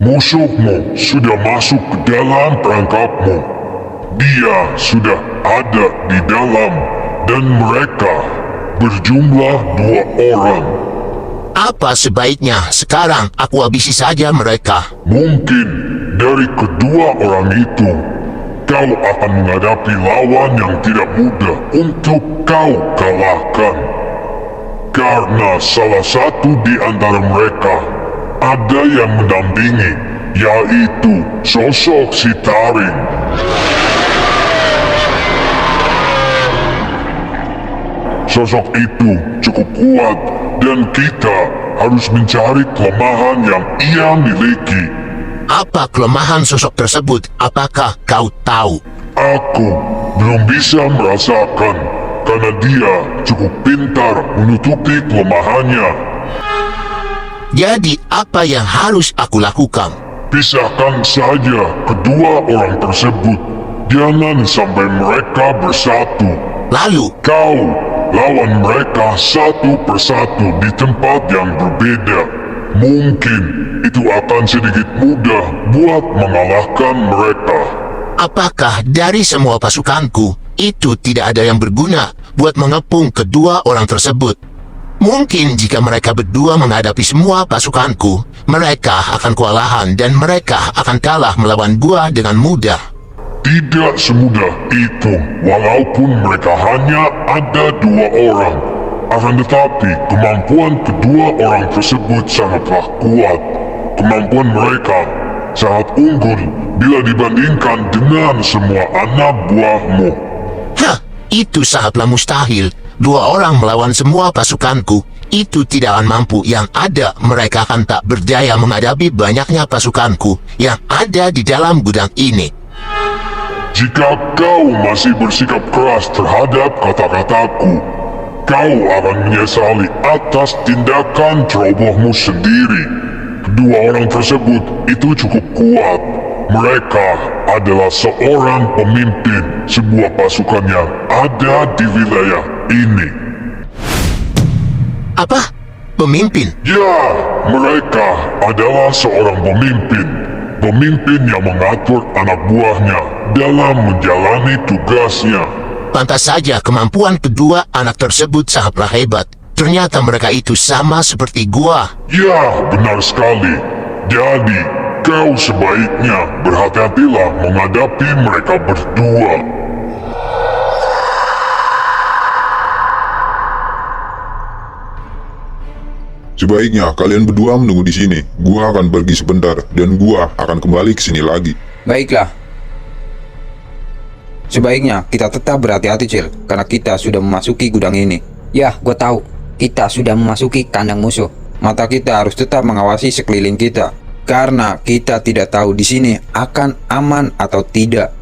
Musuhmu sudah masuk ke dalam perangkapmu. Dia sudah ada di dalam dan mereka berjumlah 2 orang. Apa sebaiknya sekarang aku habisi saja mereka? Mungkin dari kedua orang itu, kau akan menghadapi lawan yang tidak mudah untuk kau kalahkan. Karena salah satu di antara mereka ada yang mendampingi, yaitu sosok si taring. Sosok itu cukup kuat dan kita harus mencari kelemahan yang ia miliki. Apa kelemahan sosok tersebut? Apakah kau tahu? Aku belum bisa merasakan karena dia cukup pintar menutupi kelemahannya. Jadi apa yang harus aku lakukan? Pisahkan saja kedua orang tersebut. Jangan sampai mereka bersatu. Lalu Kau lawan mereka satu persatu di tempat yang berbeda. Mungkin itu akan sedikit mudah buat mengalahkan mereka. apakah dari semua pasukanku itu tidak ada yang berguna buat mengepung kedua orang tersebut? Mungkin jika mereka berdua menghadapi semua pasukanku, mereka akan kewalahan dan mereka akan kalah melawan gua dengan mudah. Tidak semudah itu, walaupun mereka hanya ada 2 orang. Akan tetapi, kemampuan kedua orang tersebut sangatlah kuat. Kemampuan mereka sangat unggul bila dibandingkan dengan semua anak buahmu. Hah, itu sangatlah mustahil. 2 orang melawan semua pasukanku, itu tidak akan mampu. Yang ada, mereka akan tak berdaya menghadapi banyaknya pasukanku yang ada di dalam gudang ini. Jika kau masih bersikap keras terhadap kata-kataku, kau akan menyesali atas tindakan cerobohmu sendiri. Kedua orang tersebut itu cukup kuat. Mereka adalah seorang pemimpin sebuah pasukan yang ada di wilayah ini. Apa? Pemimpin? Ya, mereka adalah seorang pemimpin. Pemimpin yang mengatur anak buahnya dalam menjalani tugasnya. Pantas saja kemampuan kedua anak tersebut sangatlah hebat. Ternyata mereka itu sama seperti gua. Ya, benar sekali. Jadi, kau sebaiknya berhati-hatilah menghadapi mereka berdua. Sebaiknya kalian berdua menunggu di sini. Gua akan pergi sebentar dan gua akan kembali ke sini lagi. Baiklah. Sebaiknya kita tetap berhati-hati, Cil, karena kita sudah memasuki gudang ini. Ya, gue tahu. Kita sudah memasuki kandang musuh. Mata kita harus tetap mengawasi sekeliling kita, karena kita tidak tahu di sini akan aman atau tidak.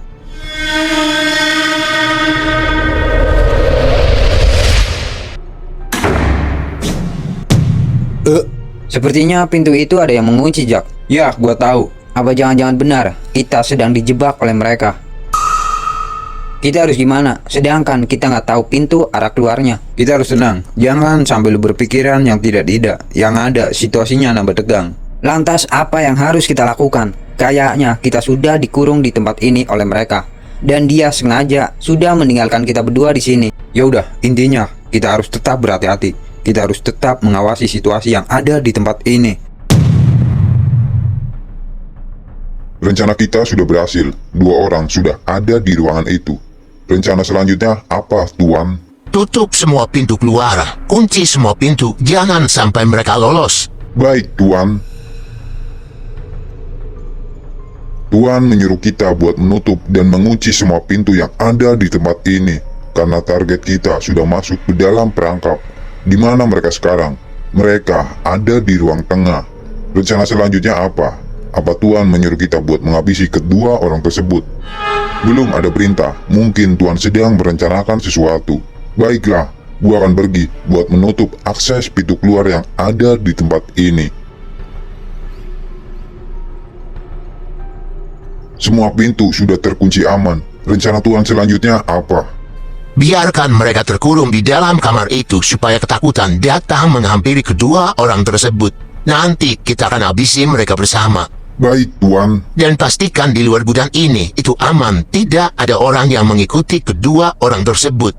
Sepertinya pintu itu ada yang mengunci, Jack. Ya, gua tahu. Apa jangan-jangan benar kita sedang dijebak oleh mereka? Kita harus gimana? Sedangkan kita nggak tahu pintu arah keluarnya. Kita harus tenang. Jangan sambil berpikiran yang tidak-tidak. Yang ada, situasinya nambah tegang. Lantas apa yang harus kita lakukan? Kayaknya kita sudah dikurung di tempat ini oleh mereka. Dan dia sengaja sudah meninggalkan kita berdua di sini. Ya udah, intinya kita harus tetap berhati-hati. Kita harus tetap mengawasi situasi yang ada di tempat ini. Rencana kita sudah berhasil. 2 orang sudah ada di ruangan itu. Rencana selanjutnya apa, Tuan? Tutup semua pintu keluar. Kunci semua pintu. Jangan sampai mereka lolos. Baik, Tuan. Tuan menyuruh kita buat menutup dan mengunci semua pintu yang ada di tempat ini. Karena target kita sudah masuk ke dalam perangkap. Di mana mereka sekarang? Mereka ada di ruang tengah. Rencana selanjutnya apa? Apa Tuan menyuruh kita buat menghabisi kedua orang tersebut? Belum ada perintah. Mungkin Tuan sedang merencanakan sesuatu. Baiklah, gua akan pergi buat menutup akses pintu keluar yang ada di tempat ini. Semua pintu sudah terkunci aman. Rencana Tuan selanjutnya apa? Biarkan mereka terkurung di dalam kamar itu supaya ketakutan datang menghampiri kedua orang tersebut. Nanti kita akan habisi mereka bersama. Baik, Tuan. Dan pastikan di luar gudang ini itu aman, tidak ada orang yang mengikuti kedua orang tersebut.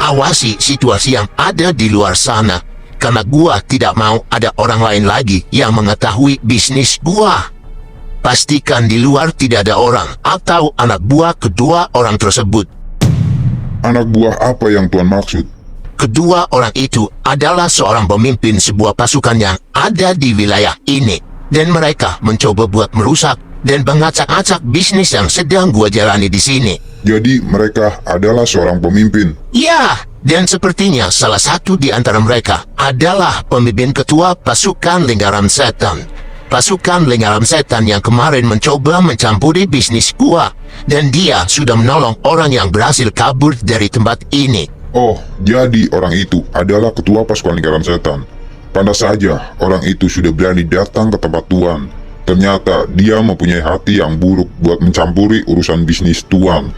Awasi situasi yang ada di luar sana, karena gua tidak mau ada orang lain lagi yang mengetahui bisnis gua. Pastikan di luar tidak ada orang atau anak buah kedua orang tersebut. Anak buah apa yang Tuan maksud? Kedua orang itu adalah seorang pemimpin sebuah pasukan yang ada di wilayah ini, dan mereka mencoba buat merusak dan mengacak-acak bisnis yang sedang gua jalani di sini. Jadi mereka adalah seorang pemimpin. Ya, dan sepertinya salah satu di antara mereka adalah pemimpin ketua pasukan lingkaran setan. Pasukan lingkaran setan yang kemarin mencoba mencampuri bisnis gua, dan dia sudah menolong orang yang berhasil kabur dari tempat ini. Oh, jadi orang itu adalah ketua pasukan lingkaran setan. Pantas saja orang itu sudah berani datang ke tempat Tuan. Ternyata dia mempunyai hati yang buruk buat mencampuri urusan bisnis Tuan.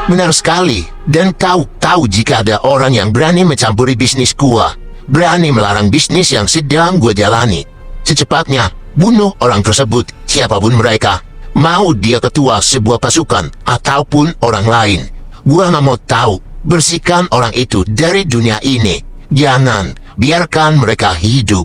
Benar sekali, dan kau tahu jika ada orang yang berani mencampuri bisnis gua, berani melarang bisnis yang sedang gua jalani. Secepatnya, bunuh orang tersebut, siapapun mereka. Mau dia ketua sebuah pasukan ataupun orang lain. Gua nggak mau tahu. Bersihkan orang itu dari dunia ini. Jangan biarkan mereka hidup.